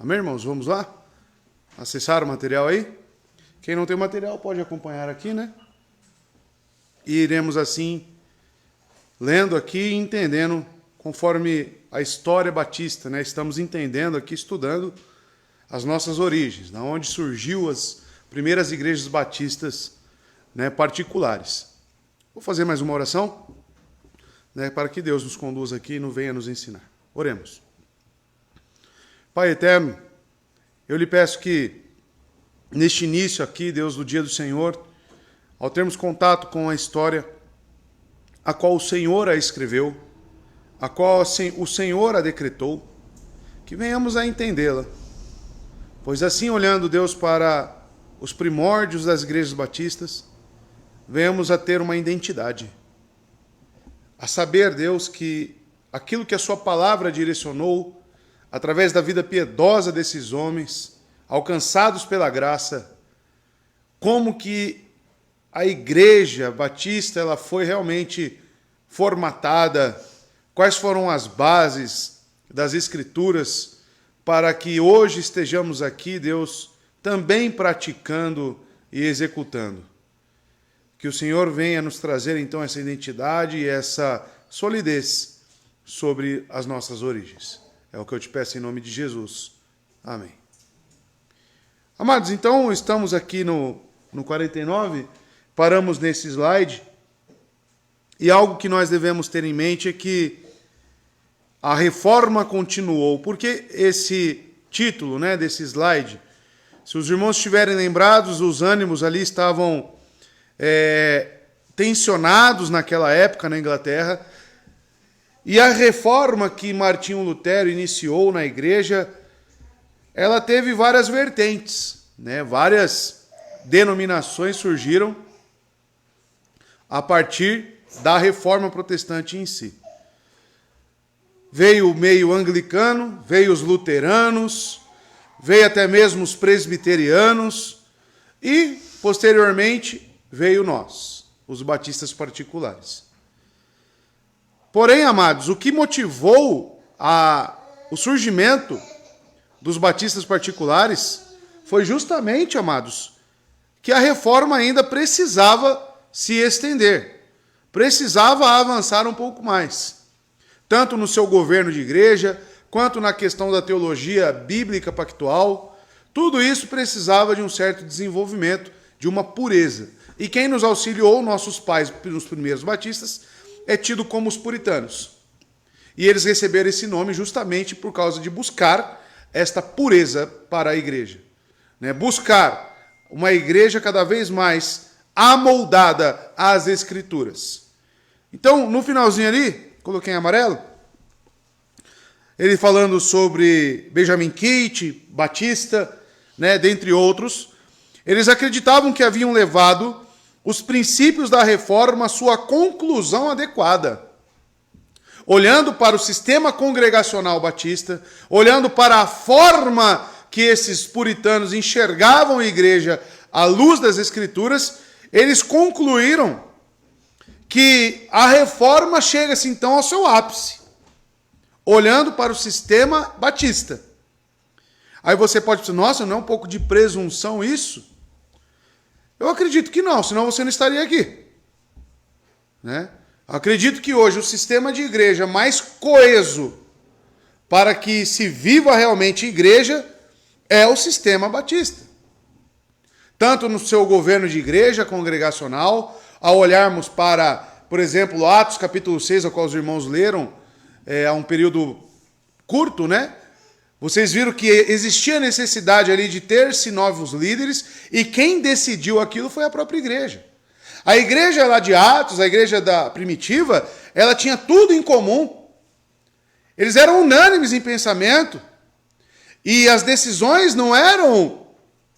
Amém, irmãos? Vamos lá? Acessar o material aí? Quem não tem material pode acompanhar aqui, né? E iremos assim, lendo aqui e entendendo, conforme a história batista, né? Estamos entendendo aqui, estudando as nossas origens, da onde surgiu as primeiras igrejas batistas, né, particulares. Vou fazer mais uma oração, né, para que Deus nos conduza aqui e venha nos ensinar. Oremos. Pai eterno, eu lhe peço que, neste início aqui, Deus, do dia do Senhor, ao termos contato com a história, a qual o Senhor a escreveu, a qual o Senhor a decretou, que venhamos a entendê-la. Pois assim, olhando, Deus, para os primórdios das igrejas batistas, venhamos a ter uma identidade. A saber, Deus, que aquilo que a sua palavra direcionou, através da vida piedosa desses homens, alcançados pela graça, como que a igreja batista ela foi realmente formatada, quais foram as bases das Escrituras, para que hoje estejamos aqui, Deus, também praticando e executando. Que o Senhor venha nos trazer, então, essa identidade e essa solidez sobre as nossas origens. É o que eu te peço em nome de Jesus. Amém. Amados, então, estamos aqui no 49, paramos nesse slide, e algo que nós devemos ter em mente é que a reforma continuou. Por que esse título, né, desse slide? Se os irmãos estiverem lembrados, os ânimos ali estavam tensionados naquela época na Inglaterra, e a reforma que Martinho Lutero iniciou na igreja, ela teve várias vertentes, né? Várias denominações surgiram a partir da reforma protestante em si. Veio o meio anglicano, veio os luteranos, veio até mesmo os presbiterianos e, posteriormente, veio nós, os batistas particulares. Porém, amados, o que motivou o surgimento dos batistas particulares foi justamente, amados, que a reforma ainda precisava se estender, precisava avançar um pouco mais, tanto no seu governo de igreja, quanto na questão da teologia bíblica pactual. Tudo isso precisava de um certo desenvolvimento, de uma pureza. E quem nos auxiliou, nossos pais, nos primeiros batistas, é tido como os puritanos. E eles receberam esse nome justamente por causa de buscar esta pureza para a igreja. Né? Buscar uma igreja cada vez mais amoldada às Escrituras. Então, no finalzinho ali, coloquei em amarelo, ele falando sobre Benjamin Keith, Batista, né, dentre outros, eles acreditavam que haviam levado os princípios da reforma à sua conclusão adequada. Olhando para o sistema congregacional batista, olhando para a forma que esses puritanos enxergavam a igreja à luz das Escrituras, eles concluíram que a reforma chega-se então ao seu ápice, olhando para o sistema batista. Aí você pode dizer, nossa, não é um pouco de presunção isso? Eu acredito que não, senão você não estaria aqui. Né? Acredito que hoje o sistema de igreja mais coeso para que se viva realmente igreja é o sistema batista. Tanto no seu governo de igreja congregacional, ao olharmos para, por exemplo, Atos capítulo 6, ao qual os irmãos leram, há um período curto, né? Vocês viram que existia necessidade ali de ter-se novos líderes, e quem decidiu aquilo foi a própria igreja. A igreja lá de Atos, a igreja da primitiva, ela tinha tudo em comum. Eles eram unânimes em pensamento, e as decisões não eram,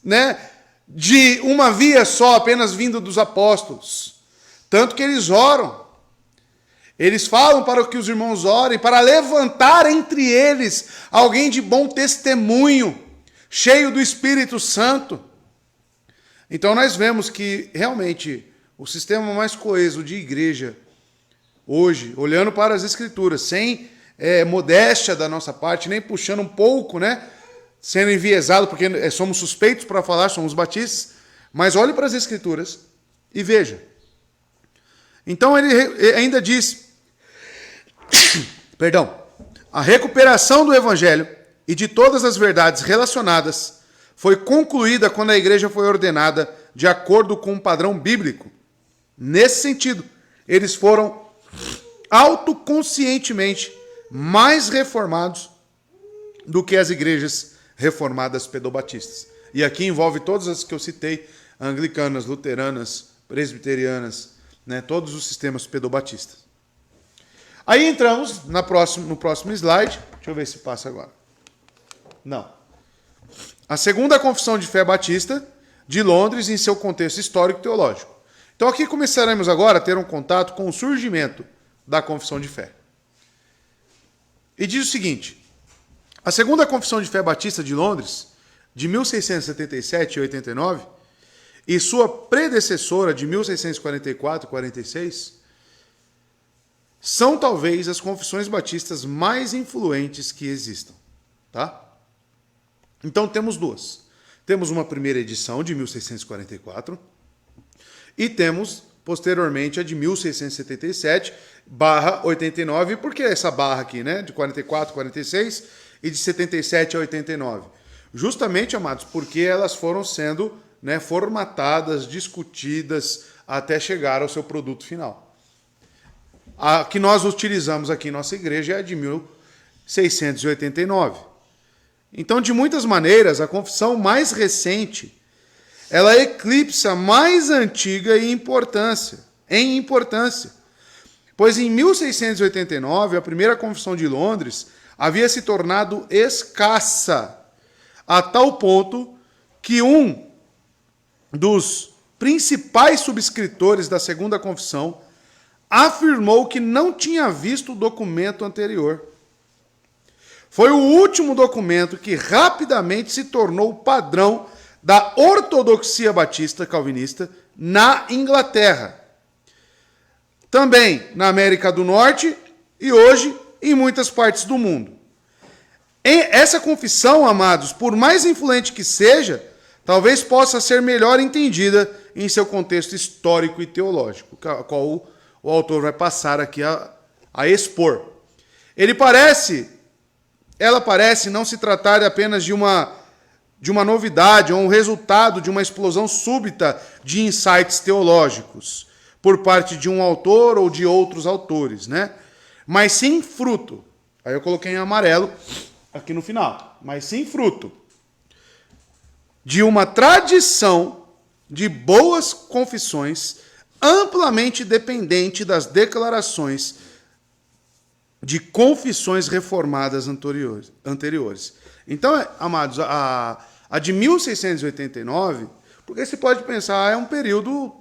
né, de uma via só, apenas vindo dos apóstolos. Tanto que eles oram. Eles falam para que os irmãos orem, para levantar entre eles alguém de bom testemunho, cheio do Espírito Santo. Então nós vemos que realmente o sistema mais coeso de igreja, hoje, olhando para as Escrituras, sem modéstia da nossa parte, nem puxando um pouco, né, sendo enviesado, porque somos suspeitos para falar, somos batistas, mas olhe para as Escrituras e veja. Então ele ainda diz, perdão, a recuperação do Evangelho e de todas as verdades relacionadas foi concluída quando a igreja foi ordenada de acordo com um padrão bíblico. Nesse sentido, eles foram autoconscientemente mais reformados do que as igrejas reformadas pedobatistas. E aqui envolve todas as que eu citei, anglicanas, luteranas, presbiterianas, né, todos os sistemas pedobatistas. Aí entramos no próximo slide. Deixa eu ver se passa agora. Não. A segunda confissão de fé batista de Londres em seu contexto histórico-teológico. Então aqui começaremos agora a ter um contato com o surgimento da confissão de fé. E diz o seguinte: a segunda confissão de fé batista de Londres, de 1677 e 89, e sua predecessora de 1644 e 46, são talvez as confissões batistas mais influentes que existam. Tá? Então temos duas. Temos uma primeira edição de 1644 e temos, posteriormente, a de 1677/89. Por que essa barra aqui, né? De 44 a 46 e de 77 a 89. Justamente, amados, porque elas foram sendo, né, formatadas, discutidas, até chegar ao seu produto final. A que nós utilizamos aqui em nossa igreja é a de 1689. Então, de muitas maneiras, a confissão mais recente, ela eclipsa a mais antiga em importância. Pois em 1689, a primeira confissão de Londres havia se tornado escassa, a tal ponto que um dos principais subscritores da segunda confissão afirmou que não tinha visto o documento anterior. Foi o último documento que rapidamente se tornou o padrão da ortodoxia batista calvinista na Inglaterra. Também na América do Norte e hoje em muitas partes do mundo. Essa confissão, amados, por mais influente que seja, talvez possa ser melhor entendida em seu contexto histórico e teológico, qual o autor vai passar aqui a expor. Ela parece não se tratar apenas de uma novidade ou um resultado de uma explosão súbita de insights teológicos por parte de um autor ou de outros autores, né? Mas sim fruto. Aí eu coloquei em amarelo aqui no final. Mas sim fruto de uma tradição de boas confissões amplamente dependente das declarações de confissões reformadas anteriores. Então, amados, a de 1689, porque você pode pensar, é um período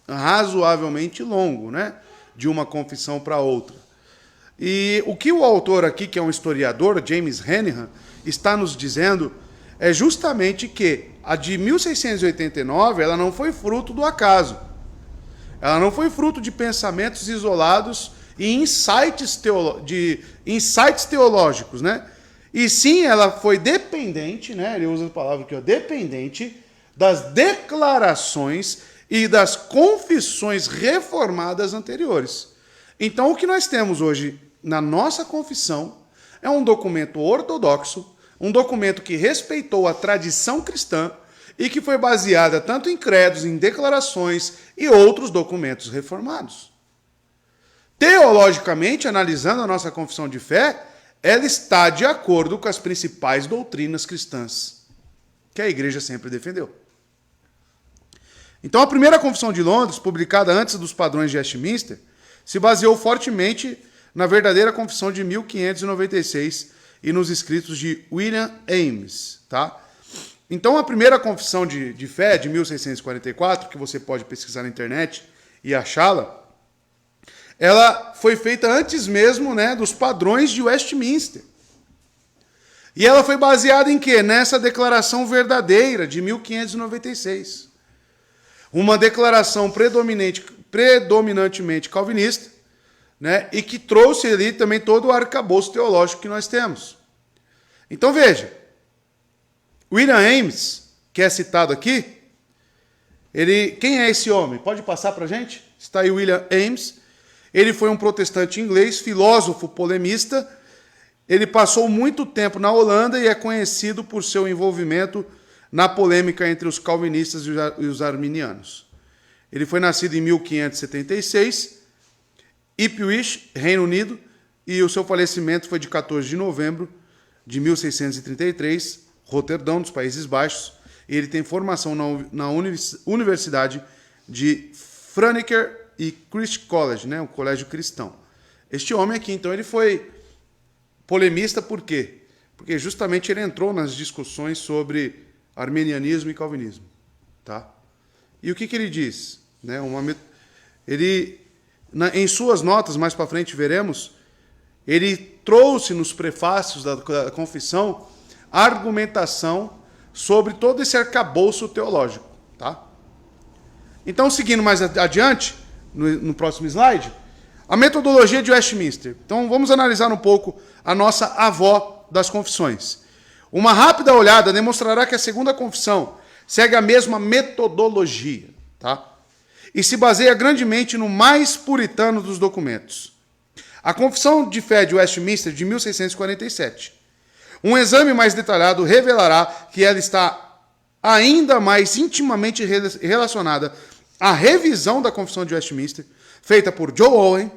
razoavelmente longo, né? De uma confissão para outra. E o que o autor aqui, que é um historiador, James Hennihan, está nos dizendo é justamente que a de 1689 ela não foi fruto do acaso. Ela não foi fruto de pensamentos isolados e insights teológicos, né? E sim, ela foi dependente, né? Ele usa a palavra aqui, ó, dependente das declarações e das confissões reformadas anteriores. Então, o que nós temos hoje na nossa confissão é um documento ortodoxo, um documento que respeitou a tradição cristã e que foi baseada tanto em credos, em declarações e outros documentos reformados. Teologicamente, analisando a nossa confissão de fé, ela está de acordo com as principais doutrinas cristãs que a igreja sempre defendeu. Então, a primeira confissão de Londres, publicada antes dos padrões de Westminster, se baseou fortemente na verdadeira confissão de 1596 e nos escritos de William Ames. Tá? Então, a primeira confissão de fé, de 1644, que você pode pesquisar na internet e achá-la, ela foi feita antes mesmo, né, dos padrões de Westminster. E ela foi baseada em quê? Nessa declaração verdadeira de 1596. Uma declaração predominantemente calvinista, né, e que trouxe ali também todo o arcabouço teológico que nós temos. Então veja, William Ames, que é citado aqui, quem é esse homem? Pode passar para a gente? Está aí William Ames. Ele foi um protestante inglês, filósofo, polemista. Ele passou muito tempo na Holanda e é conhecido por seu envolvimento na polêmica entre os calvinistas e os arminianos. Ele foi nascido em 1576, Ipswich, Reino Unido, e o seu falecimento foi de 14 de novembro de 1633, Roterdão, dos Países Baixos. E ele tem formação na Universidade de Franeker e Christ College, né, um colégio cristão. Este homem aqui, então, ele foi polemista por quê? Porque justamente ele entrou nas discussões sobre arminianismo e calvinismo. Tá? E o que ele diz? Né, em suas notas, mais para frente veremos, ele trouxe nos prefácios da confissão a argumentação sobre todo esse arcabouço teológico. Tá? Então, seguindo mais adiante, no próximo slide, a metodologia de Westminster. Então, vamos analisar um pouco a nossa avó das confissões. Uma rápida olhada demonstrará que a segunda confissão segue a mesma metodologia, tá? E se baseia grandemente no mais puritano dos documentos. A Confissão de Fé de Westminster, de 1647. Um exame mais detalhado revelará que ela está ainda mais intimamente relacionada à revisão da Confissão de Westminster, feita por John Owen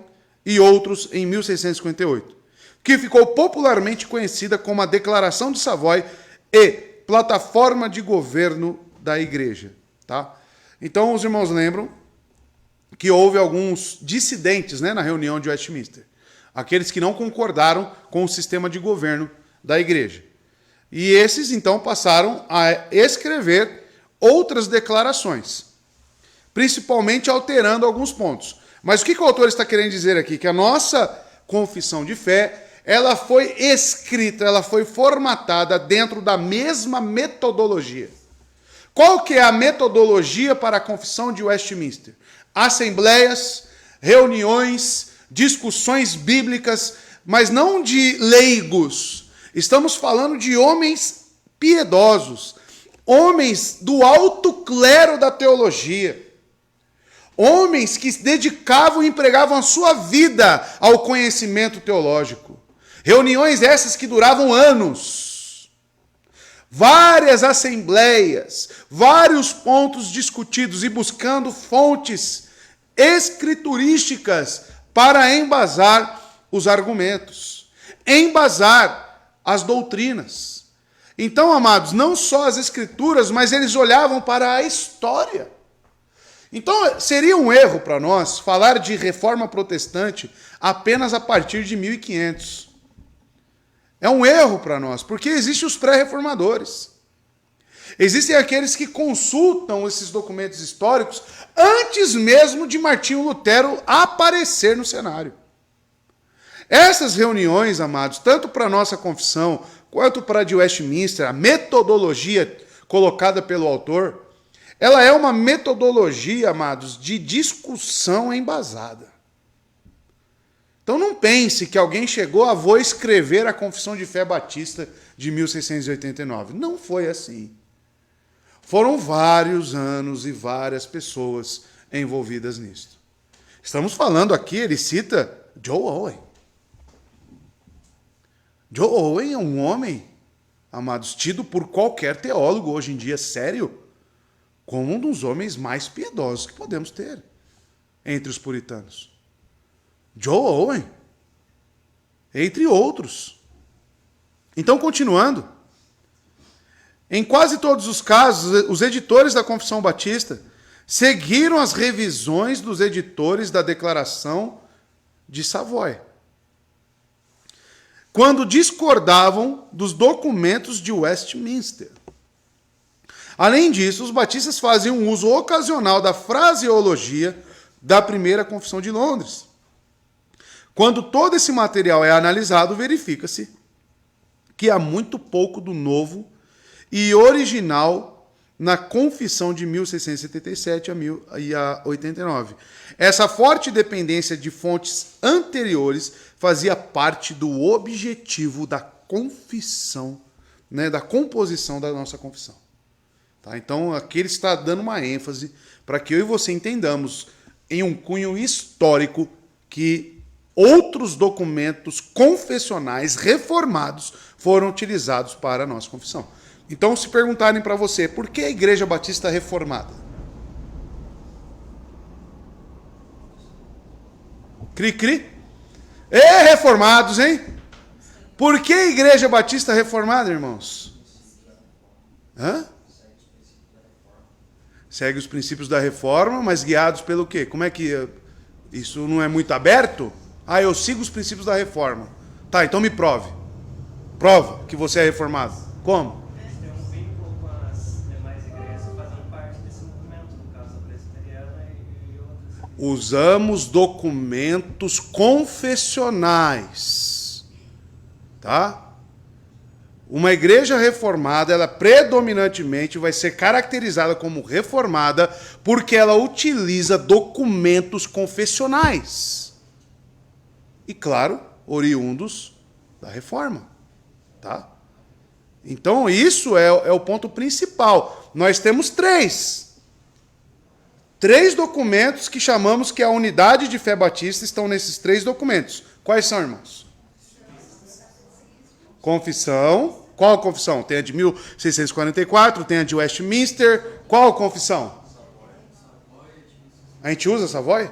e outros em 1658, que ficou popularmente conhecida como a Declaração de Savoy e Plataforma de Governo da Igreja. Tá? Então, os irmãos lembram que houve alguns dissidentes, né, na reunião de Westminster, aqueles que não concordaram com o sistema de governo da Igreja. E esses, então, passaram a escrever outras declarações, principalmente alterando alguns pontos. Mas o que o autor está querendo dizer aqui? Que a nossa confissão de fé, ela foi escrita, ela foi formatada dentro da mesma metodologia. Qual que é a metodologia para a confissão de Westminster? Assembleias, reuniões, discussões bíblicas, mas não de leigos. Estamos falando de homens piedosos, homens do alto clero da teologia. Homens que se dedicavam e empregavam a sua vida ao conhecimento teológico. Reuniões essas que duravam anos. Várias assembleias, vários pontos discutidos e buscando fontes escriturísticas para embasar os argumentos, embasar as doutrinas. Então, amados, não só as escrituras, mas eles olhavam para a história. Então, seria um erro para nós falar de reforma protestante apenas a partir de 1500. É um erro para nós, porque existem os pré-reformadores. Existem aqueles que consultam esses documentos históricos antes mesmo de Martinho Lutero aparecer no cenário. Essas reuniões, amados, tanto para a nossa confissão quanto para a de Westminster, a metodologia colocada pelo autor, ela é uma metodologia, amados, de discussão embasada. Então não pense que alguém chegou, vou escrever a Confissão de Fé Batista de 1689. Não foi assim. Foram vários anos e várias pessoas envolvidas nisso. Estamos falando aqui, ele cita John Owen. John Owen é um homem, amados, tido por qualquer teólogo hoje em dia, sério, como um dos homens mais piedosos que podemos ter entre os puritanos. John Owen, entre outros. Então, continuando, em quase todos os casos, os editores da Confissão Batista seguiram as revisões dos editores da Declaração de Savoy, quando discordavam dos documentos de Westminster. Além disso, os batistas faziam um uso ocasional da fraseologia da primeira Confissão de Londres. Quando todo esse material é analisado, verifica-se que há muito pouco do novo e original na Confissão de 1677 e a 89. Essa forte dependência de fontes anteriores fazia parte do objetivo da confissão né, da composição da nossa confissão. Tá? Então, aqui ele está dando uma ênfase para que eu e você entendamos, em um cunho histórico, que outros documentos confessionais reformados foram utilizados para a nossa confissão. Então, se perguntarem para você, por que a Igreja Batista Reformada? Cri-cri? Reformados, hein? Por que a Igreja Batista Reformada, irmãos? Hã? Segue os princípios da reforma, mas guiados pelo quê? Como é que... Isso não é muito aberto? Eu sigo os princípios da reforma. Tá, então me prove. Prova que você é reformado. Como? Tem um vínculo com as demais igrejas fazendo parte desse movimento, no caso a presbiteriana e outras. Usamos documentos confessionais. Tá? Uma igreja reformada, ela predominantemente vai ser caracterizada como reformada porque ela utiliza documentos confessionais. E, claro, oriundos da reforma. Tá? Então, isso é o ponto principal. Nós temos três documentos que chamamos que a unidade de fé batista estão nesses 3 documentos. Quais são, irmãos? Confissão. Qual confissão? Tem a de 1644, tem a de Westminster. Qual confissão? A gente usa Savoy?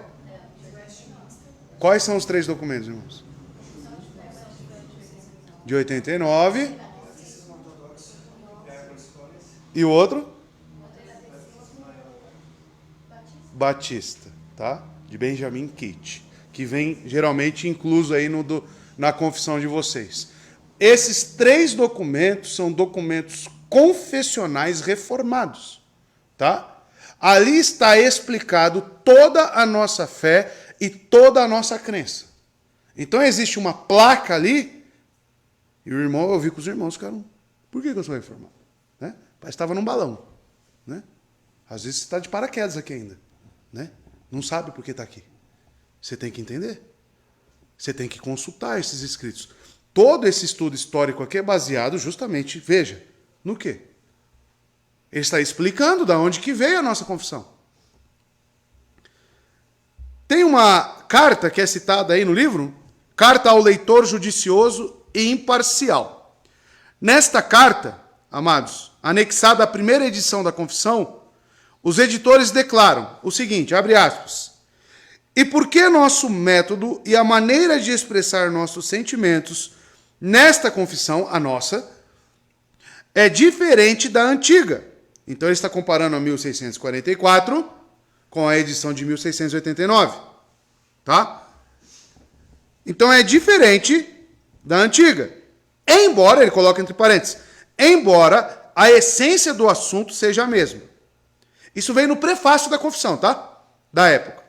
Quais são os 3 documentos, irmãos? De 89. E o outro? Batista, tá? De Benjamin Kitt, que vem geralmente incluso aí na confissão de vocês. Esses 3 documentos são documentos confessionais reformados, tá? Ali está explicado toda a nossa fé e toda a nossa crença. Então existe uma placa ali, e o irmão, eu vi que os irmãos ficaram, por que eu sou reformado? Né? Parece que estava num balão. Né? Às vezes você está de paraquedas aqui ainda. Né? Não sabe por que está aqui. Você tem que entender. Você tem que consultar esses escritos. Todo esse estudo histórico aqui é baseado justamente, veja, no quê? Ele está explicando de onde que veio a nossa confissão. Tem uma carta que é citada aí no livro, Carta ao Leitor Judicioso e Imparcial. Nesta carta, amados, anexada à primeira edição da confissão, os editores declaram o seguinte, abre aspas, e porque nosso método e a maneira de expressar nossos sentimentos nesta confissão, a nossa, é diferente da antiga. Então ele está comparando a 1644 com a edição de 1689. Tá? Então é diferente da antiga. Embora, ele coloca entre parênteses, embora a essência do assunto seja a mesma. Isso veio no prefácio da confissão, tá? Da época.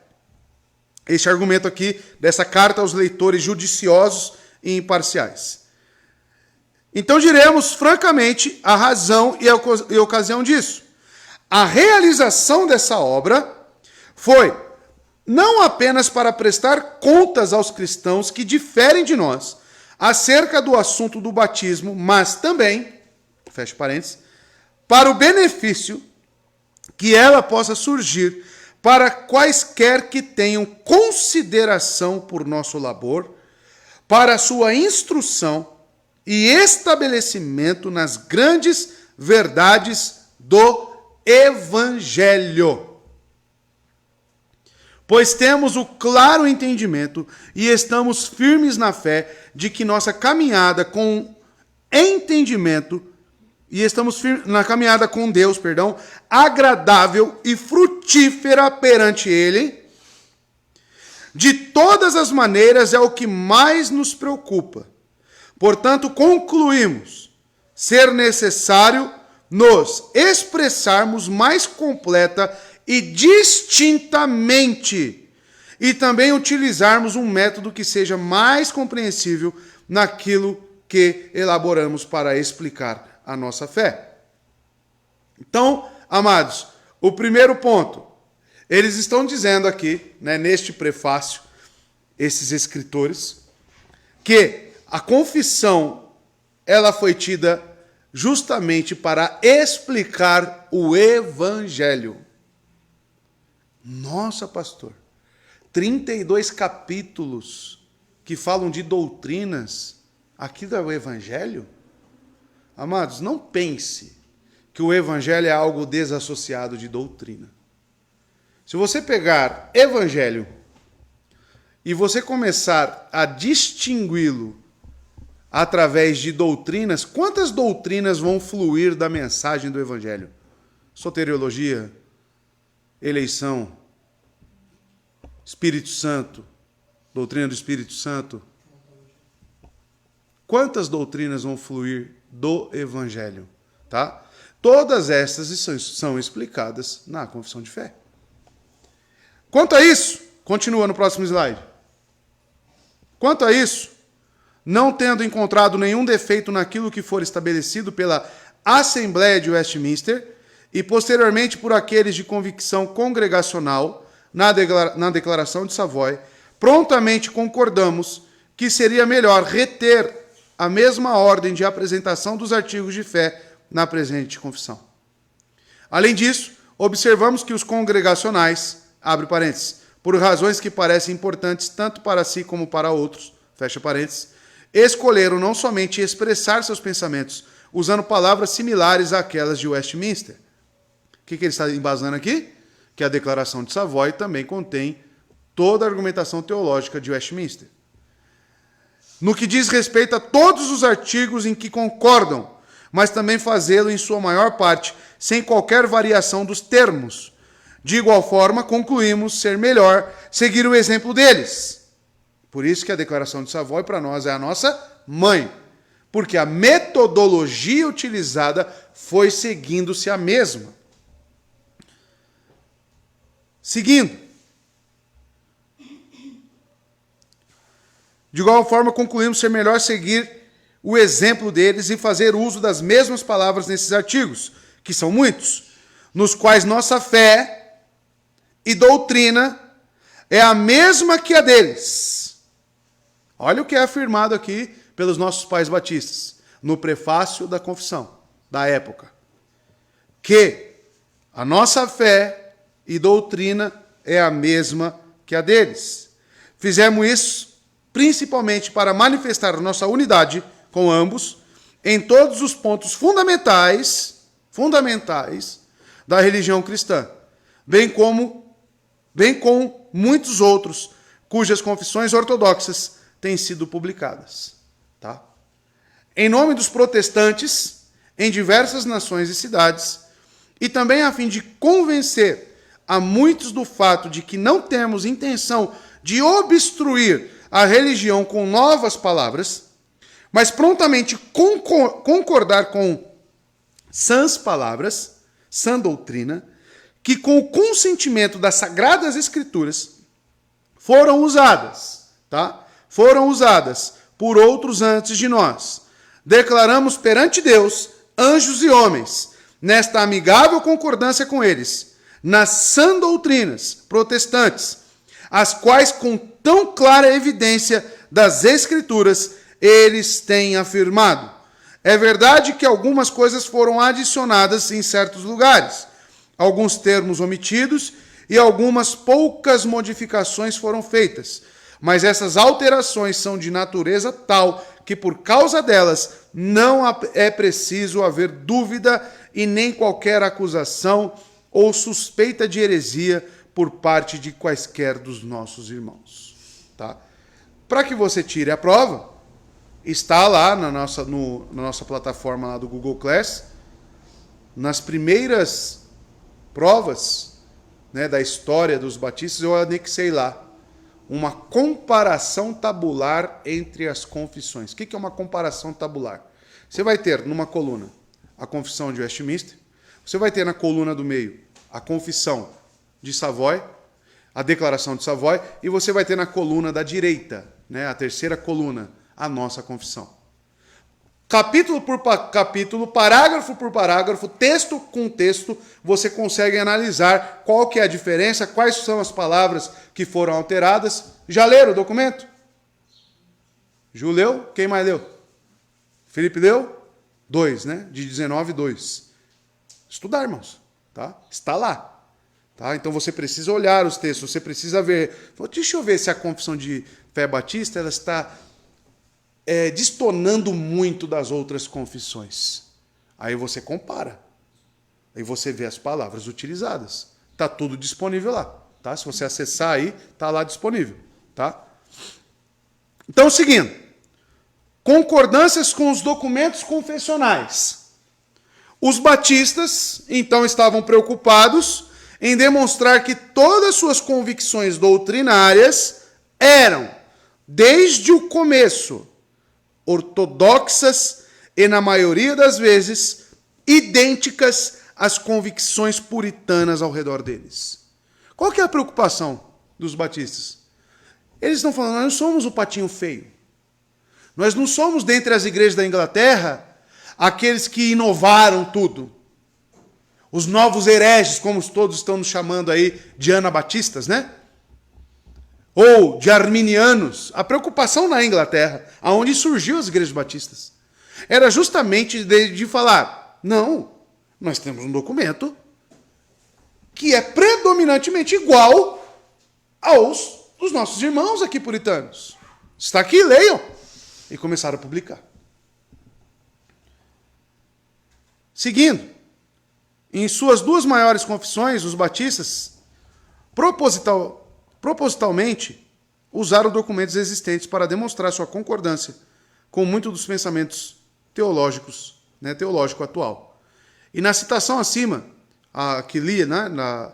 Este argumento aqui dessa carta aos leitores judiciosos e imparciais. Então diremos francamente a razão e a ocasião disso. A realização dessa obra foi não apenas para prestar contas aos cristãos que diferem de nós acerca do assunto do batismo, mas também, fecha parênteses, para o benefício que ela possa surgir para quaisquer que tenham consideração por nosso labor, para a sua instrução e estabelecimento nas grandes verdades do Evangelho. Pois temos o claro entendimento e estamos firmes na fé de que nossa caminhada com entendimento e estamos na caminhada com Deus, agradável e frutífera perante Ele, de todas as maneiras é o que mais nos preocupa. Portanto, concluímos ser necessário nos expressarmos mais completa e distintamente, e também utilizarmos um método que seja mais compreensível naquilo que elaboramos para explicar a nossa fé. Então, amados, o primeiro ponto, eles estão dizendo aqui, neste prefácio, esses escritores, que a confissão ela foi tida justamente para explicar o Evangelho. Nossa, pastor, 32 capítulos que falam de doutrinas aqui do Evangelho? Amados, não pense que o Evangelho é algo desassociado de doutrina. Se você pegar Evangelho e você começar a distingui-lo através de doutrinas, quantas doutrinas vão fluir da mensagem do Evangelho? Soteriologia, eleição, Espírito Santo, doutrina do Espírito Santo. Quantas doutrinas vão fluir do Evangelho? Tá? Todas essas são explicadas na confissão de fé. Quanto a isso, continua no próximo slide. Quanto a isso, não tendo encontrado nenhum defeito naquilo que for estabelecido pela Assembleia de Westminster e posteriormente por aqueles de convicção congregacional na Declaração de Savoy, prontamente concordamos que seria melhor reter a mesma ordem de apresentação dos artigos de fé na presente confissão. Além disso, observamos que os congregacionais, abre parênteses, por razões que parecem importantes tanto para si como para outros, fecha parênteses, escolheram não somente expressar seus pensamentos usando palavras similares àquelas de Westminster. O que ele está embasando aqui? Que a Declaração de Savoy também contém toda a argumentação teológica de Westminster. No que diz respeito a todos os artigos em que concordam, mas também fazê-lo em sua maior parte sem qualquer variação dos termos. De igual forma, concluímos ser melhor seguir o exemplo deles. Por isso que a Declaração de Savoy para nós é a nossa mãe, porque a metodologia utilizada foi seguindo-se a mesma. Seguindo. De igual forma, concluímos ser melhor seguir o exemplo deles e fazer uso das mesmas palavras nesses artigos, que são muitos, nos quais nossa fé e doutrina é a mesma que a deles. Olha o que é afirmado aqui pelos nossos pais batistas, no prefácio da confissão da época. Que a nossa fé e doutrina é a mesma que a deles. Fizemos isso principalmente para manifestar nossa unidade com ambos em todos os pontos fundamentais da religião cristã, bem com muitos outros cujas confissões ortodoxas têm sido publicadas. Tá? Em nome dos protestantes, em diversas nações e cidades, e também a fim de convencer a muitos do fato de que não temos intenção de obstruir a religião com novas palavras, mas prontamente concordar com sãs palavras, sã doutrina, que com o consentimento das Sagradas Escrituras foram usadas, tá? Foram usadas por outros antes de nós. Declaramos perante Deus, anjos e homens, nesta amigável concordância com eles, nas sã doutrinas protestantes, as quais com tão clara evidência das Escrituras eles têm afirmado. É verdade que algumas coisas foram adicionadas em certos lugares, alguns termos omitidos e algumas poucas modificações foram feitas, mas essas alterações são de natureza tal que por causa delas não é preciso haver dúvida e nem qualquer acusação ou suspeita de heresia por parte de quaisquer dos nossos irmãos. Tá? Para que você tire a prova, está lá na nossa plataforma lá do Google Class, nas primeiras provas, né, da história dos batistas, eu anexei lá uma comparação tabular entre as confissões. O que é uma comparação tabular? Você vai ter numa coluna a confissão de Westminster, você vai ter na coluna do meio a confissão de Savoy, a declaração de Savoy, e você vai ter na coluna da direita, né, a terceira coluna, a nossa confissão. Capítulo por capítulo, parágrafo por parágrafo, texto com texto, você consegue analisar qual que é a diferença, quais são as palavras que foram alteradas. Já leram o documento? Ju leu? Quem mais leu? Felipe leu? 2, né? De 19:2. Estudar, irmãos. Tá? Está lá. Tá? Então você precisa olhar os textos, você precisa ver. Deixa eu ver se a confissão de fé batista ela está destonando muito das outras confissões. Aí você compara. Aí você vê as palavras utilizadas. Está tudo disponível lá. Tá? Se você acessar aí, está lá disponível. Tá? Então, seguindo. Concordâncias com os documentos confessionais. Os batistas, então, estavam preocupados em demonstrar que todas suas convicções doutrinárias eram, desde o começo, ortodoxas e, na maioria das vezes, idênticas às convicções puritanas ao redor deles. Qual que é a preocupação dos batistas? Eles estão falando, nós não somos o patinho feio. Nós não somos, dentre as igrejas da Inglaterra, aqueles que inovaram tudo. Os novos hereges, como todos estão nos chamando aí, de anabatistas, né? Ou de arminianos. A preocupação na Inglaterra, aonde surgiu as igrejas batistas, era justamente de falar, não, nós temos um documento que é predominantemente igual aos dos nossos irmãos aqui puritanos. Está aqui, leiam. E começaram a publicar. Seguindo. Em suas duas maiores confissões, os batistas propositalmente usaram documentos existentes para demonstrar sua concordância com muitos dos pensamentos teológicos, né, teológico atual. E na citação acima, a que lia, né,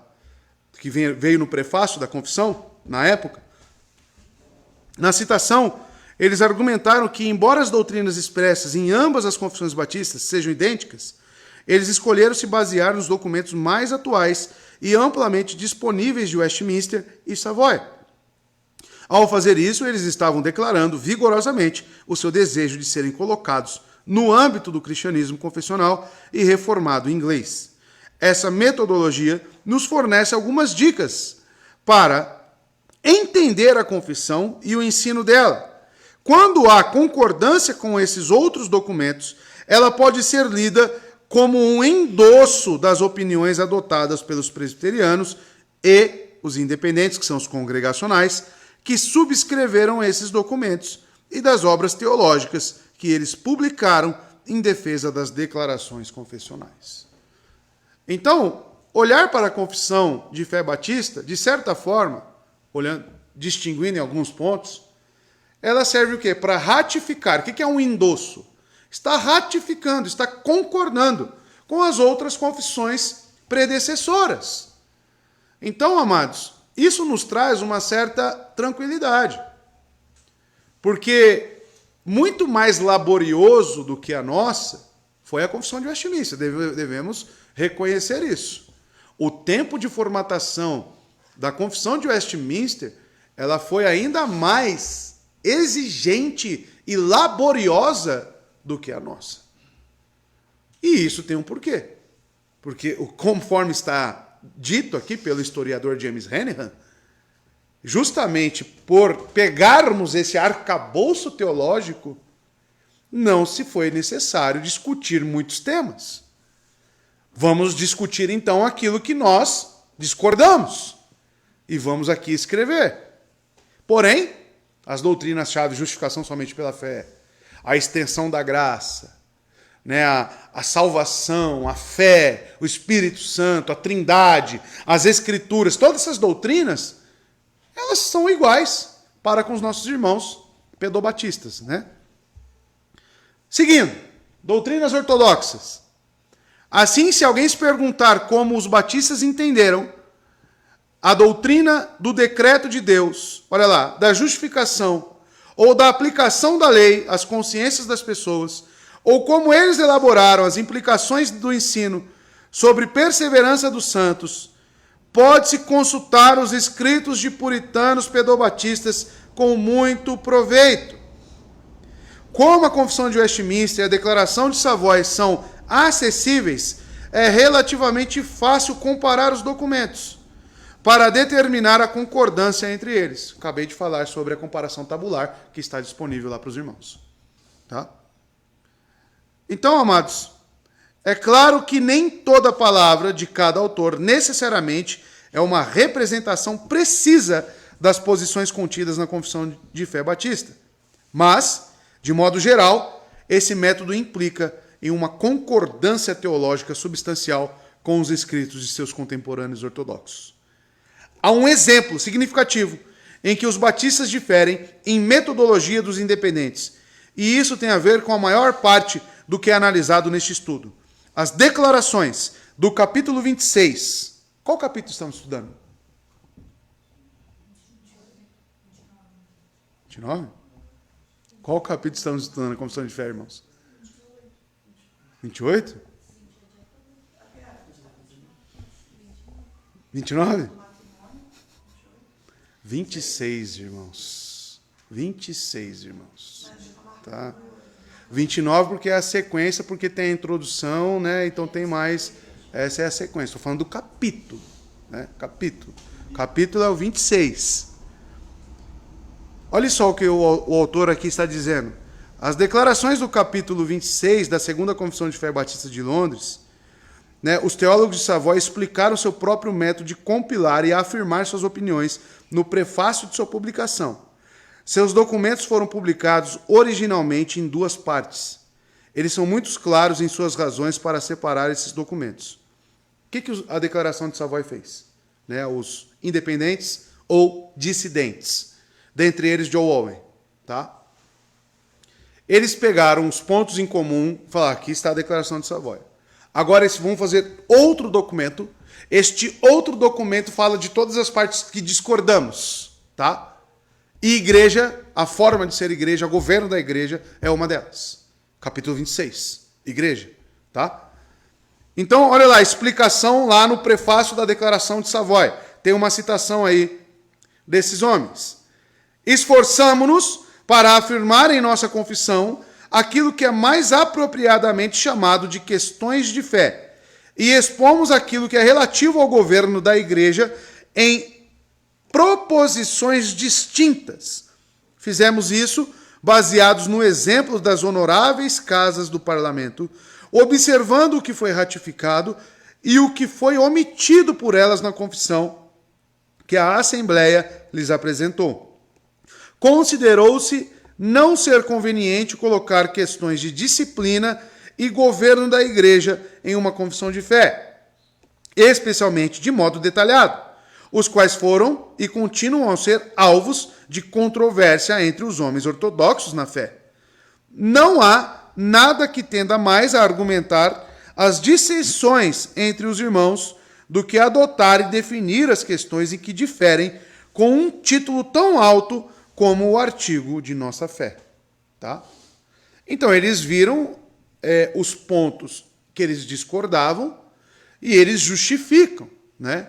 que veio no prefácio da confissão, na época, na citação, eles argumentaram que, embora as doutrinas expressas em ambas as confissões batistas sejam idênticas, eles escolheram se basear nos documentos mais atuais e amplamente disponíveis de Westminster e Savoy. Ao fazer isso, eles estavam declarando vigorosamente o seu desejo de serem colocados no âmbito do cristianismo confessional e reformado inglês. Essa metodologia nos fornece algumas dicas para entender a confissão e o ensino dela. Quando há concordância com esses outros documentos, ela pode ser lida como um endosso das opiniões adotadas pelos presbiterianos e os independentes, que são os congregacionais, que subscreveram esses documentos e das obras teológicas que eles publicaram em defesa das declarações confessionais. Então, olhar para a confissão de fé batista, de certa forma, distinguindo em alguns pontos, ela serve o quê? Para ratificar. O que é um endosso? Está ratificando, está concordando com as outras confissões predecessoras. Então, amados, isso nos traz uma certa tranquilidade. Porque muito mais laborioso do que a nossa foi a confissão de Westminster. Devemos reconhecer isso. O tempo de formatação da confissão de Westminster, ela foi ainda mais exigente e laboriosa do que a nossa. E isso tem um porquê. Porque, conforme está dito aqui pelo historiador James Renihan, justamente por pegarmos esse arcabouço teológico, não se foi necessário discutir muitos temas. Vamos discutir, então, aquilo que nós discordamos. E vamos aqui escrever. Porém, as doutrinas-chave, justificação somente pela fé, a extensão da graça, né, a salvação, a fé, o Espírito Santo, a Trindade, as Escrituras, todas essas doutrinas, elas são iguais para com os nossos irmãos pedobatistas, né? Seguindo, doutrinas ortodoxas. Assim, se alguém se perguntar como os batistas entenderam a doutrina do decreto de Deus, olha lá, da justificação, ou da aplicação da lei às consciências das pessoas, ou como eles elaboraram as implicações do ensino sobre perseverança dos santos, pode-se consultar os escritos de puritanos pedobatistas com muito proveito. Como a Confissão de Westminster e a Declaração de Savoy são acessíveis, é relativamente fácil comparar os documentos para determinar a concordância entre eles. Acabei de falar sobre a comparação tabular que está disponível lá para os irmãos. Tá? Então, amados, é claro que nem toda palavra de cada autor necessariamente é uma representação precisa das posições contidas na Confissão de Fé Batista. Mas, de modo geral, esse método implica em uma concordância teológica substancial com os escritos de seus contemporâneos ortodoxos. Há um exemplo significativo em que os batistas diferem em metodologia dos independentes, e isso tem a ver com a maior parte do que é analisado neste estudo. As declarações do capítulo 26. Qual capítulo estamos estudando? 29? Qual capítulo estamos estudando na Confissão de Fé, irmãos? 28? 29? 26, irmãos. 26, irmãos. Tá? 29 porque é a sequência, porque tem a introdução, né? Então tem mais. Essa é a sequência. Estou falando do capítulo. Né? Capítulo. Capítulo é o 26. Olha só o que o autor aqui está dizendo. As declarações do capítulo 26 da Segunda Confissão de Fé Batista de Londres, né, os teólogos de Savoy explicaram seu próprio método de compilar e afirmar suas opiniões no prefácio de sua publicação. Seus documentos foram publicados originalmente em 2 partes. Eles são muito claros em suas razões para separar esses documentos. O que a Declaração de Savoy fez? Né, os independentes ou dissidentes, dentre eles John Owen. Tá? Eles pegaram os pontos em comum e falaram, aqui está a Declaração de Savoy. Agora eles vão fazer outro documento. Este outro documento fala de todas as partes que discordamos. Tá? E igreja, a forma de ser igreja, o governo da igreja é uma delas. Capítulo 26, igreja. Tá? Então, olha lá, explicação lá no prefácio da Declaração de Savoy. Tem uma citação aí desses homens. Esforçamo-nos para afirmar em nossa confissão aquilo que é mais apropriadamente chamado de questões de fé, e expomos aquilo que é relativo ao governo da igreja em proposições distintas. Fizemos isso baseados no exemplo das honoráveis casas do parlamento, observando o que foi ratificado e o que foi omitido por elas na confissão que a Assembleia lhes apresentou. Considerou-se não ser conveniente colocar questões de disciplina e governo da igreja em uma confissão de fé, especialmente de modo detalhado, os quais foram e continuam a ser alvos de controvérsia entre os homens ortodoxos na fé. Não há nada que tenda mais a argumentar as dissensões entre os irmãos do que adotar e definir as questões em que diferem com um título tão alto como o artigo de nossa fé. Tá? Então, eles viram os pontos que eles discordavam e eles justificam. Né?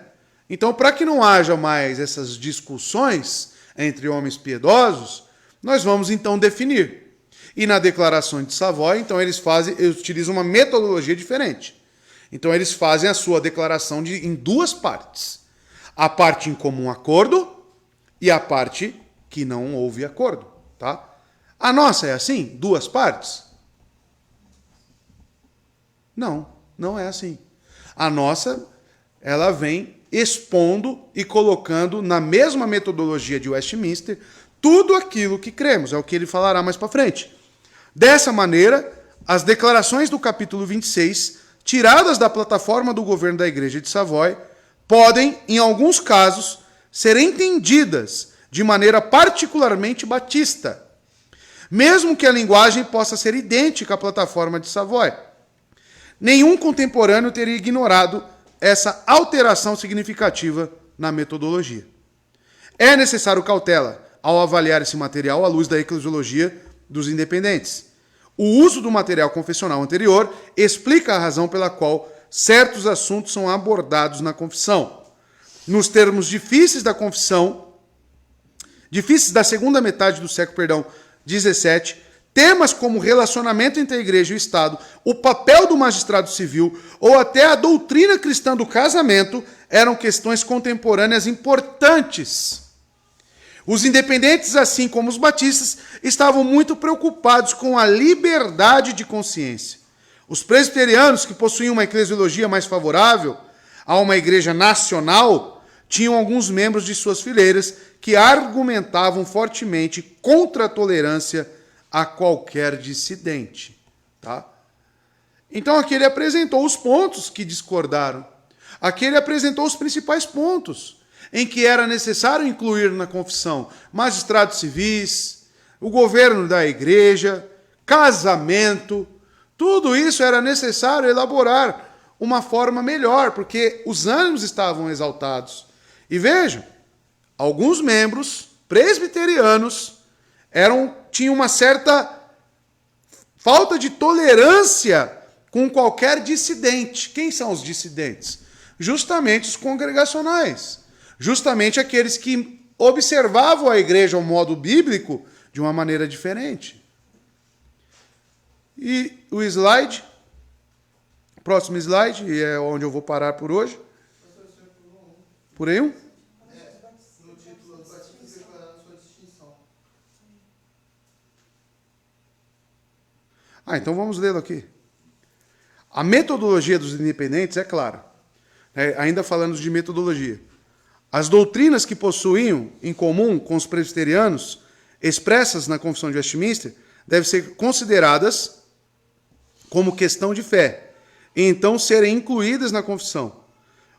Então, para que não haja mais essas discussões entre homens piedosos, nós vamos então definir. E na Declaração de Savoy, então, eles utilizam uma metodologia diferente. Então, eles fazem a sua declaração em 2 partes. A parte em comum acordo e a parte que não houve acordo, tá? A nossa é assim? 2 partes? Não, não é assim. A nossa, ela vem expondo e colocando na mesma metodologia de Westminster tudo aquilo que cremos, é o que ele falará mais para frente. Dessa maneira, as declarações do capítulo 26, tiradas da plataforma do governo da Igreja de Savoy, podem, em alguns casos, ser entendidas de maneira particularmente batista, mesmo que a linguagem possa ser idêntica à plataforma de Savoy. Nenhum contemporâneo teria ignorado essa alteração significativa na metodologia. É necessário cautela ao avaliar esse material à luz da eclesiologia dos independentes. O uso do material confessional anterior explica a razão pela qual certos assuntos são abordados na confissão. Nos termos difíceis da confissão, difíceis da segunda metade do século, 17, temas como o relacionamento entre a igreja e o Estado, o papel do magistrado civil ou até a doutrina cristã do casamento eram questões contemporâneas importantes. Os independentes, assim como os batistas, estavam muito preocupados com a liberdade de consciência. Os presbiterianos, que possuíam uma eclesiologia mais favorável a uma igreja nacional, tinham alguns membros de suas fileiras que argumentavam fortemente contra a tolerância a qualquer dissidente. Tá? Então aqui ele apresentou os pontos que discordaram. Aqui ele apresentou os principais pontos em que era necessário incluir na confissão magistrados civis, o governo da igreja, casamento. Tudo isso era necessário elaborar uma forma melhor, porque os ânimos estavam exaltados. E vejam, alguns membros presbiterianos tinham uma certa falta de tolerância com qualquer dissidente. Quem são os dissidentes? Justamente os congregacionais. Justamente aqueles que observavam a igreja ao modo bíblico de uma maneira diferente. E o slide, próximo slide, e é onde eu vou parar por hoje. Por aí um? No título, os batistas declararam sua distinção. Então vamos lê-lo aqui. A metodologia dos independentes é clara. Ainda falando de metodologia. As doutrinas que possuíam em comum com os presbiterianos, expressas na Confissão de Westminster, devem ser consideradas como questão de fé, e então serem incluídas na confissão.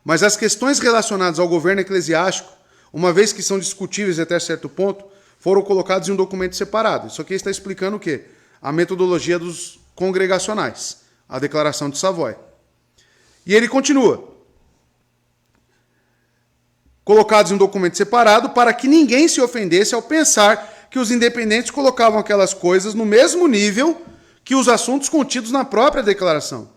Mas as questões relacionadas ao governo eclesiástico, uma vez que são discutíveis até certo ponto, foram colocadas em um documento separado. Isso aqui está explicando o quê? A metodologia dos congregacionais, a Declaração de Savoy. E ele continua. Colocados em um documento separado para que ninguém se ofendesse ao pensar que os independentes colocavam aquelas coisas no mesmo nível que os assuntos contidos na própria declaração.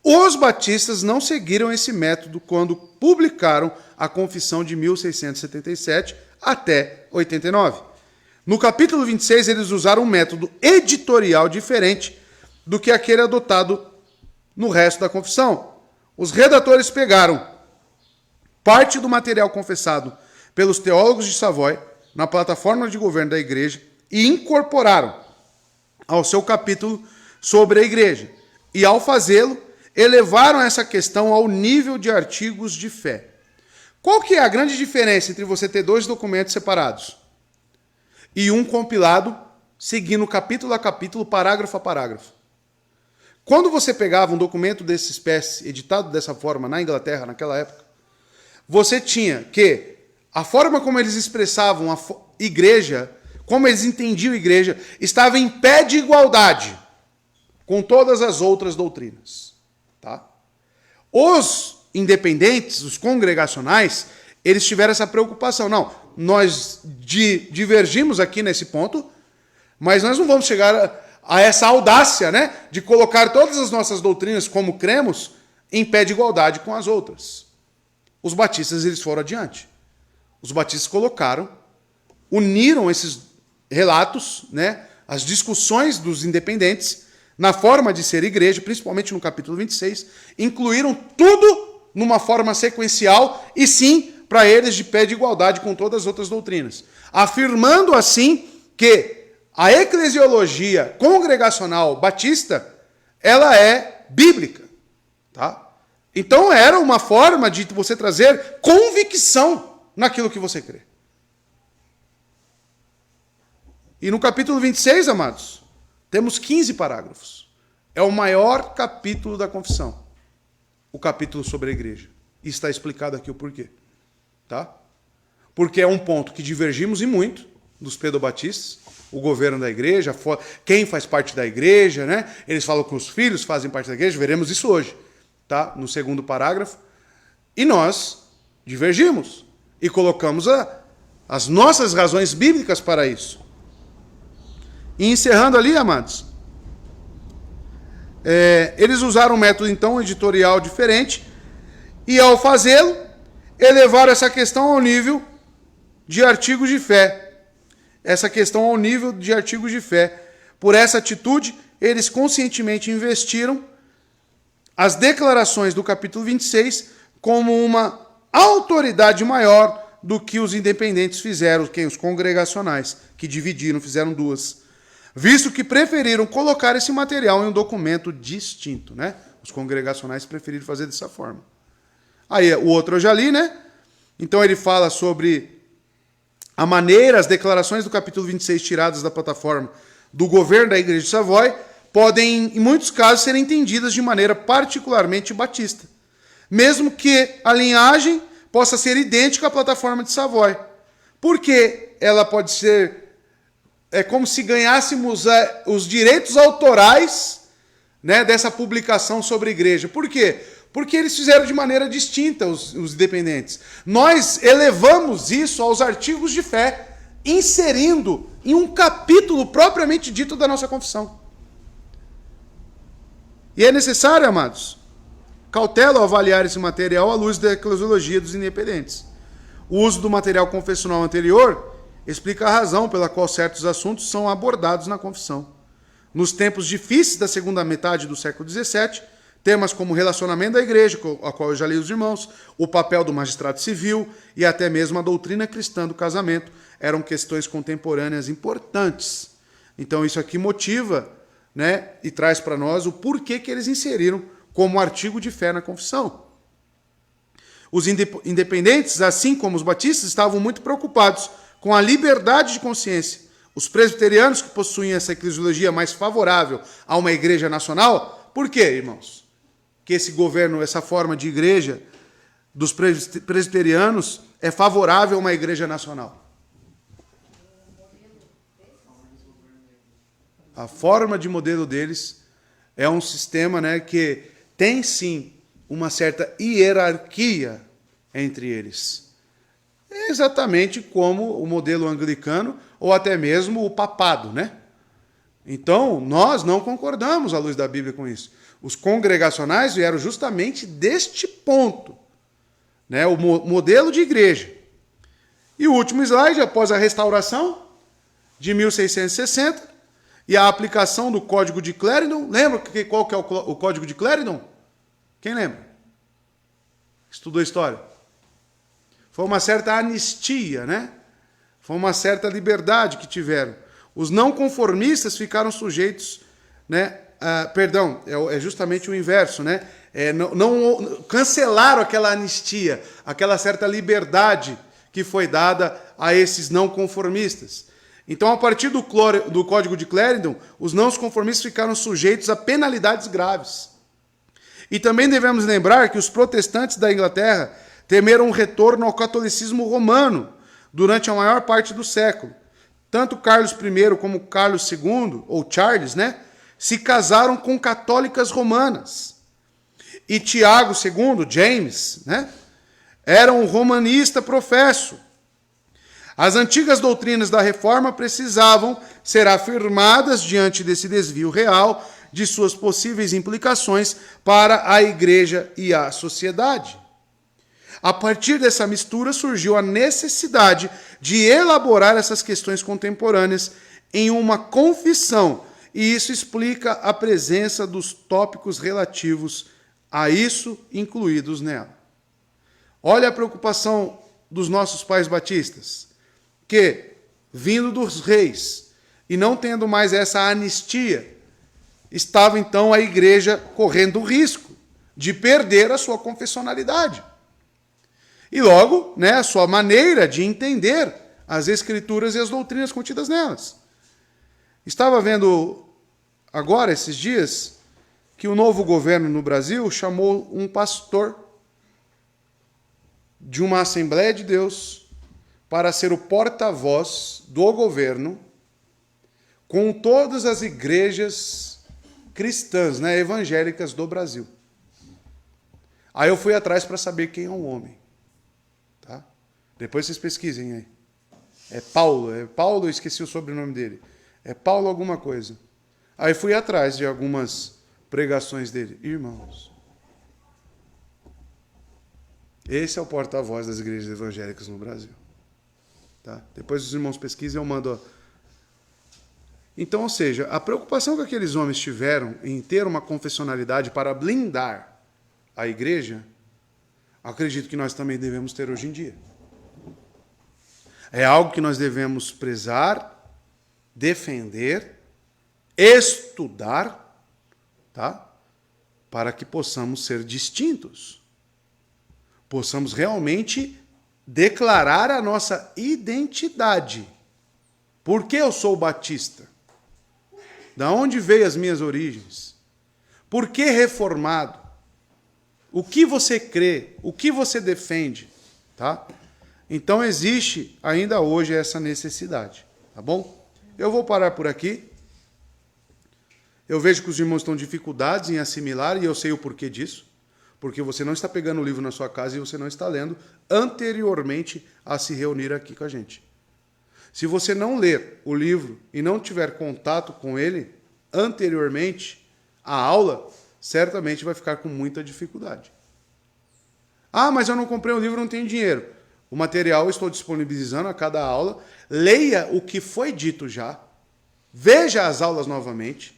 Os batistas não seguiram esse método quando publicaram a Confissão de 1677 até 89. No capítulo 26, eles usaram um método editorial diferente do que aquele adotado no resto da confissão. Os redatores pegaram parte do material confessado pelos teólogos de Savoy na plataforma de governo da igreja e incorporaram ao seu capítulo sobre a igreja. E, ao fazê-lo, elevaram essa questão ao nível de artigos de fé. Qual que é a grande diferença entre você ter dois documentos separados e um compilado seguindo capítulo a capítulo, parágrafo a parágrafo? Quando você pegava um documento dessa espécie, editado dessa forma na Inglaterra, naquela época, você tinha que a forma como eles expressavam a igreja, como eles entendiam a igreja, estava em pé de igualdade com todas as outras doutrinas. Tá? Os independentes, os congregacionais, eles tiveram essa preocupação. Não, nós divergimos aqui nesse ponto, mas nós não vamos chegar a essa audácia, né, de colocar todas as nossas doutrinas, como cremos, em pé de igualdade com as outras. Os batistas, eles foram adiante. Os batistas colocaram, uniram esses relatos, né, as discussões dos independentes, na forma de ser igreja, principalmente no capítulo 26, incluíram tudo numa forma sequencial e sim, para eles, de pé de igualdade com todas as outras doutrinas. Afirmando assim que a eclesiologia congregacional batista, ela é bíblica. Tá? Então era uma forma de você trazer convicção naquilo que você crê. E no capítulo 26, amados, temos 15 parágrafos. É o maior capítulo da confissão. O capítulo sobre a igreja. E está explicado aqui o porquê. Tá? Porque é um ponto que divergimos e muito dos pedobatistas. O governo da igreja, quem faz parte da igreja, né? Eles falam que os filhos fazem parte da igreja. Veremos isso hoje. Tá? No segundo parágrafo. E nós divergimos. E colocamos as nossas razões bíblicas para isso. E encerrando ali, amados, eles usaram um método, então, editorial diferente, e ao fazê-lo, elevaram essa questão ao nível de artigos de fé. Essa questão ao nível de artigos de fé. Por essa atitude, eles conscientemente investiram as declarações do capítulo 26 como uma autoridade maior do que os independentes fizeram, os congregacionais, que dividiram, fizeram duas. visto que preferiram colocar esse material em um documento distinto, né? Os congregacionais preferiram fazer dessa forma. Aí o outro eu já li, né? Então ele fala sobre a maneira, as declarações do capítulo 26 tiradas da plataforma do governo da Igreja de Savoy podem, em muitos casos, ser entendidas de maneira particularmente batista, mesmo que a linhagem possa ser idêntica à plataforma de Savoy. Porque ela pode ser... É como se ganhássemos os direitos autorais, né, dessa publicação sobre a igreja. Por quê? Porque eles fizeram de maneira distinta, os independentes. Nós elevamos isso aos artigos de fé, inserindo em um capítulo propriamente dito da nossa confissão. E é necessário, amados, cautela ao avaliar esse material à luz da eclesiologia dos independentes. O uso do material confessional anterior explica a razão pela qual certos assuntos são abordados na confissão. Nos tempos difíceis da segunda metade do século XVII, temas como o relacionamento da igreja, a qual eu já li os irmãos, o papel do magistrado civil e até mesmo a doutrina cristã do casamento eram questões contemporâneas importantes. Então isso aqui motiva, né, e traz para nós o porquê que eles inseriram como artigo de fé na confissão. Os independentes, assim como os batistas, estavam muito preocupados com a liberdade de consciência. Os presbiterianos, que possuem essa eclesiologia mais favorável a uma igreja nacional, por quê, irmãos? Que esse governo, essa forma de igreja dos presbiterianos é favorável a uma igreja nacional. A forma de modelo deles é um sistema, né, que tem sim uma certa hierarquia entre eles. É exatamente como o modelo anglicano ou até mesmo o papado, né? Então, nós não concordamos à luz da Bíblia com isso. Os congregacionais vieram justamente deste ponto, né? O modelo de igreja. E o último slide, após a restauração de 1660 e a aplicação do Código de Clarendon. Lembra qual que é o Código de Clarendon? Quem lembra? Estudou história. Foi uma certa anistia, né? Foi uma certa liberdade que tiveram. Os não conformistas ficaram sujeitos, né? Perdão, é justamente o inverso, né? Não cancelaram aquela anistia, aquela certa liberdade que foi dada a esses não conformistas. Então, a partir do Código de Clarendon, os não conformistas ficaram sujeitos a penalidades graves. E também devemos lembrar que os protestantes da Inglaterra temeram um retorno ao catolicismo romano durante a maior parte do século. Tanto Carlos I como Carlos II, ou Charles, né, se casaram com católicas romanas. E Tiago II, James, né, era um romanista professo. As antigas doutrinas da Reforma precisavam ser afirmadas diante desse desvio real de suas possíveis implicações para a igreja e a sociedade. A partir dessa mistura surgiu a necessidade de elaborar essas questões contemporâneas em uma confissão, e isso explica a presença dos tópicos relativos a isso incluídos nela. Olha a preocupação dos nossos pais batistas, que, vindo dos reis e não tendo mais essa anistia, estava então a igreja correndo o risco de perder a sua confessionalidade. E logo, né, a sua maneira de entender as escrituras e as doutrinas contidas nelas. Estava vendo agora, esses dias, que o novo governo no Brasil chamou um pastor de uma Assembleia de Deus para ser o porta-voz do governo com todas as igrejas cristãs, né, evangélicas do Brasil. Aí eu fui atrás para saber quem é o homem. Tá? Depois vocês pesquisem aí. É Paulo, eu esqueci o sobrenome dele. É Paulo alguma coisa. Aí fui atrás de algumas pregações dele. Irmãos, esse é o porta-voz das igrejas evangélicas no Brasil. Tá? Depois os irmãos pesquisem, eu mando. Então, ou seja, a preocupação que aqueles homens tiveram em ter uma confessionalidade para blindar a igreja, acredito que nós também devemos ter hoje em dia. É algo que nós devemos prezar, defender estudar, tá? Para que possamos ser distintos. Possamos realmente declarar a nossa identidade. Por que eu sou batista? Da onde veio as minhas origens? Por que reformado? O que você crê? O que você defende? Tá? Então existe ainda hoje essa necessidade. Tá bom? Eu vou parar por aqui. Eu vejo que os irmãos estão dificuldades em assimilar, e eu sei o porquê disso. Porque você não está pegando o livro na sua casa e você não está lendo anteriormente a se reunir aqui com a gente. Se você não ler o livro e não tiver contato com ele anteriormente à aula, certamente vai ficar com muita dificuldade. Ah, mas eu não comprei o livro, não tenho dinheiro. O material eu estou disponibilizando a cada aula. Leia o que foi dito já. Veja as aulas novamente.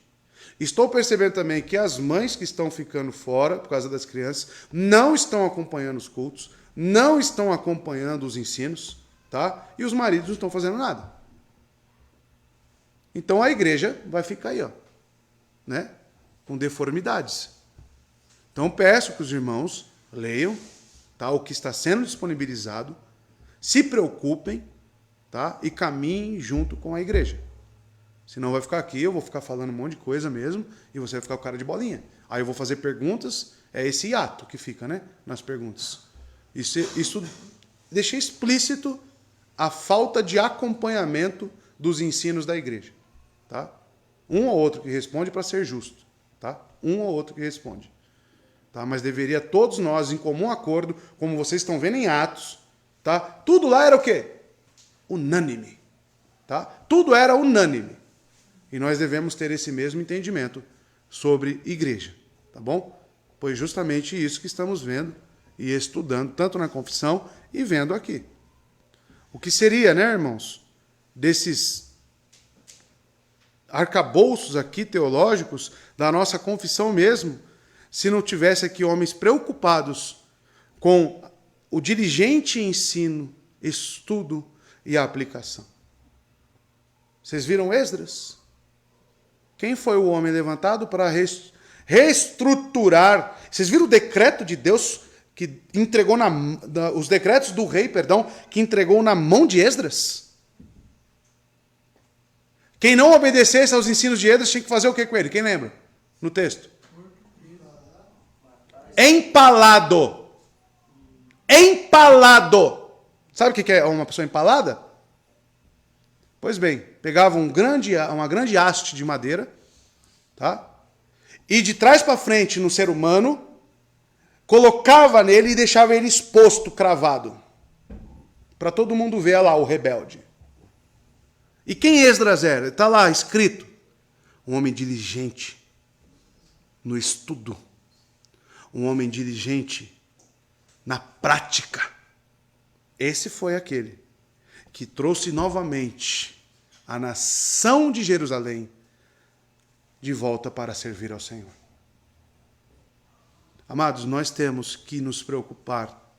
Estou percebendo também que as mães que estão ficando fora, por causa das crianças, não estão acompanhando os cultos, não estão acompanhando os ensinos, tá? E os maridos não estão fazendo nada. Então a igreja vai ficar aí, ó, né? Com deformidades. Então peço que os irmãos leiam, tá? O que está sendo disponibilizado, se preocupem, tá? E caminhem junto com a igreja. Senão vai ficar aqui, eu vou ficar falando um monte de coisa mesmo, e você vai ficar com cara de bolinha. Aí eu vou fazer perguntas, é esse hiato que fica, né? Nas perguntas. Isso deixa explícito a falta de acompanhamento dos ensinos da igreja. Tá? Um ou outro que responde para ser justo. Tá? Um ou outro que responde. Tá? Mas deveria todos nós, em comum acordo, como vocês estão vendo em Atos, tá? Tudo lá era o quê? Unânime. Tá? Tudo era unânime. E nós devemos ter esse mesmo entendimento sobre igreja. Tá bom? Pois justamente isso que estamos vendo e estudando, tanto na confissão e vendo aqui. O que seria, né, irmãos, desses arcabouços aqui teológicos da nossa confissão mesmo, se não tivesse aqui homens preocupados com o diligente ensino, estudo e a aplicação. Vocês viram Esdras? Quem foi o homem levantado para reestruturar? Vocês viram o decreto de Deus que entregou os decretos do rei, que entregou na mão de Esdras? Quem não obedecesse aos ensinos de Esdras tinha que fazer o que com ele? Quem lembra? No texto. Empalado. Empalado. Sabe o que é uma pessoa empalada? Pois bem, pegava uma grande haste de madeira, tá? E de trás para frente no ser humano, colocava nele e deixava ele exposto, cravado. Para todo mundo ver lá o rebelde. E quem Esdras era? Está lá escrito. Um homem diligente no estudo. Um homem diligente na prática. Esse foi aquele que trouxe novamente a nação de Jerusalém de volta para servir ao Senhor. Amados, nós temos que nos preocupar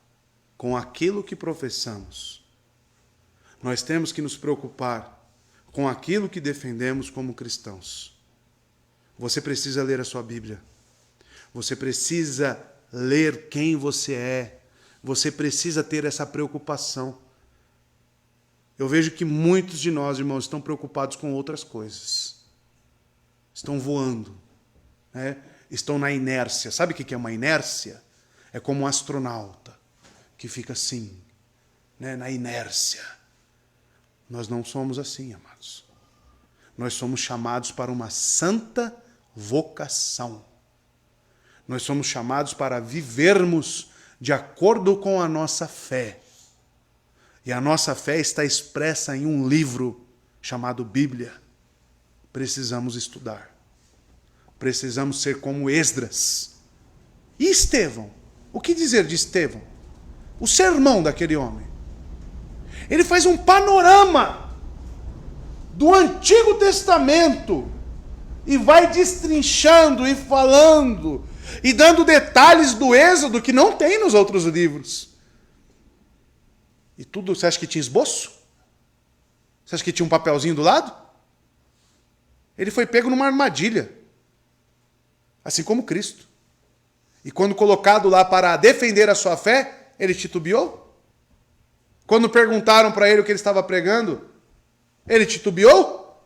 com aquilo que professamos. Nós temos que nos preocupar com aquilo que defendemos como cristãos. Você precisa ler a sua Bíblia. Você precisa ler quem você é. Você precisa ter essa preocupação. Eu vejo que muitos de nós, irmãos, estão preocupados com outras coisas. Estão voando, né? Estão na inércia. Sabe o que é uma inércia? É como um astronauta que fica assim, né? Na inércia. Nós não somos assim, amados. Nós somos chamados para uma santa vocação. Nós somos chamados para vivermos de acordo com a nossa fé. E a nossa fé está expressa em um livro chamado Bíblia. Precisamos estudar. Precisamos ser como Esdras. E Estevão? O que dizer de Estevão? O sermão daquele homem. Ele faz um panorama do Antigo Testamento e vai destrinchando e falando e dando detalhes do Êxodo que não tem nos outros livros. E tudo, você acha que tinha esboço? Você acha que tinha um papelzinho do lado? Ele foi pego numa armadilha. Assim como Cristo. E quando colocado lá para defender a sua fé, ele titubeou? Quando perguntaram para ele o que ele estava pregando, ele titubeou?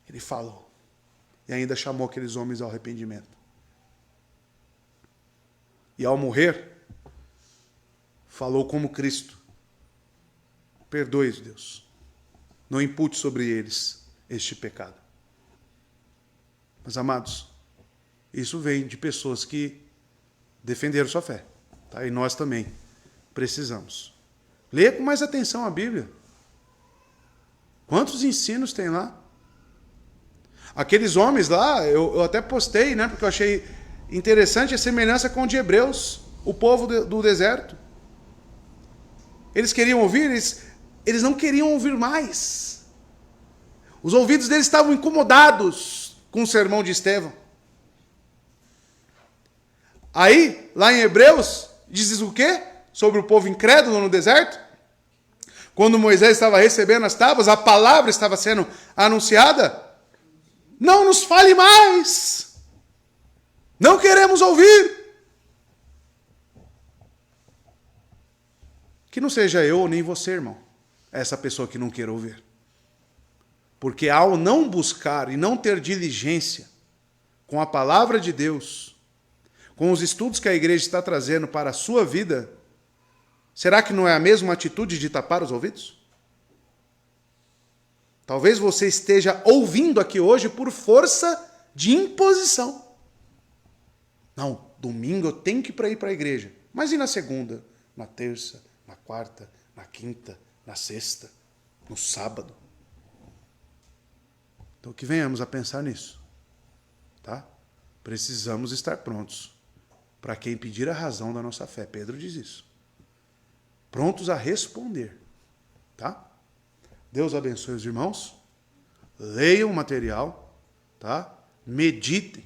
Ele falou. E ainda chamou aqueles homens ao arrependimento. E ao morrer, falou como Cristo. Perdoe-os, Deus. Não impute sobre eles este pecado. Mas, amados, isso vem de pessoas que defenderam sua fé. Tá? E nós também precisamos. Leia com mais atenção a Bíblia. Quantos ensinos tem lá? Aqueles homens lá, eu até postei, né? Porque eu achei interessante a semelhança com o de Hebreus, o povo do deserto. Eles queriam ouvir, eles não queriam ouvir mais. Os ouvidos deles estavam incomodados com o sermão de Estevão. Aí, lá em Hebreus, diz o quê? Sobre o povo incrédulo no deserto? Quando Moisés estava recebendo as tábuas, a palavra estava sendo anunciada. Não nos fale mais. Não queremos ouvir. Que não seja eu ou nem você, irmão, essa pessoa que não quer ouvir. Porque ao não buscar e não ter diligência com a palavra de Deus, com os estudos que a igreja está trazendo para a sua vida, será que não é a mesma atitude de tapar os ouvidos? Talvez você esteja ouvindo aqui hoje por força de imposição. Não, domingo eu tenho que ir para a igreja. Mas e na segunda? Na terça? Na quarta? Na quinta? Na sexta? No sábado? Então que venhamos a pensar nisso. Tá? Precisamos estar prontos para quem pedir a razão da nossa fé. Pedro diz isso. Prontos a responder. Tá? Deus abençoe os irmãos. Leiam o material. Tá? Meditem.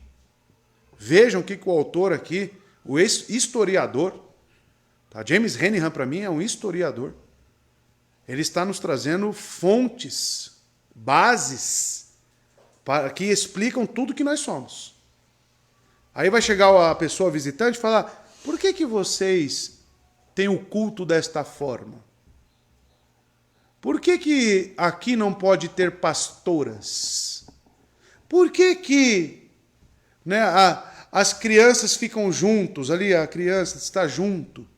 Vejam o que o autor aqui, o historiador, tá? James Renihan para mim é um historiador. Ele está nos trazendo fontes, bases, que explicam tudo que nós somos. Aí vai chegar a pessoa visitante e falar, por que vocês têm o culto desta forma? Por que aqui não pode ter pastoras? Por que né, as crianças ficam juntos, ali a criança está junto?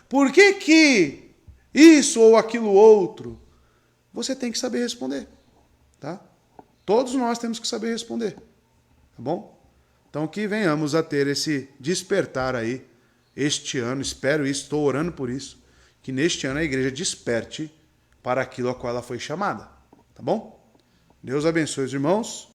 Por que isso ou aquilo outro? Você tem que saber responder. Tá? Todos nós temos que saber responder. Tá bom? Então que venhamos a ter esse despertar aí, este ano, espero isso, estou orando por isso, que neste ano a igreja desperte para aquilo a qual ela foi chamada. Tá bom? Deus abençoe os irmãos.